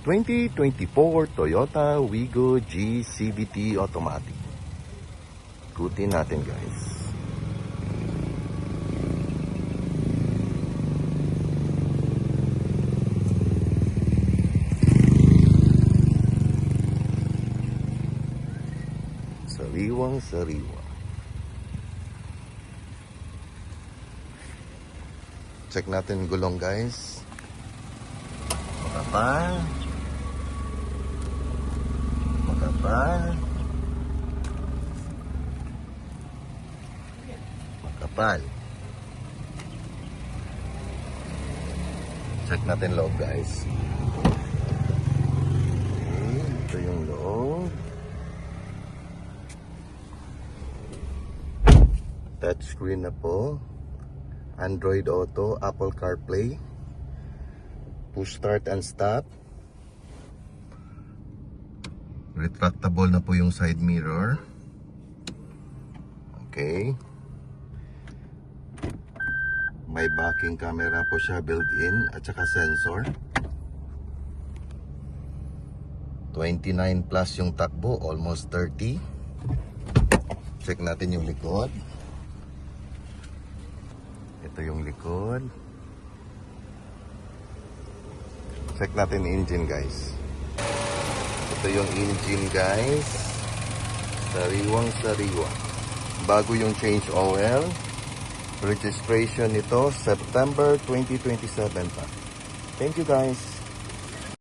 2024 Toyota Wigo G CVT Automatic. Ikutin natin guys. Sariwang sariwa. Check natin gulong guys. Makapal. Makapal. Check natin loob guys. Okay, ito yung loob. Touchscreen na po. Android Auto, Apple CarPlay, push start and stop. Retractable na po yung side mirror. Okay. May backing camera po siya built-in at saka sensor. 29 plus yung takbo, almost 30. Check natin yung likod. Ito yung likod. Check natin yung engine guys. Ito yung engine guys. Sariwang sariwa. Bago yung change oil. Registration nito September 2027 pa. Thank you guys.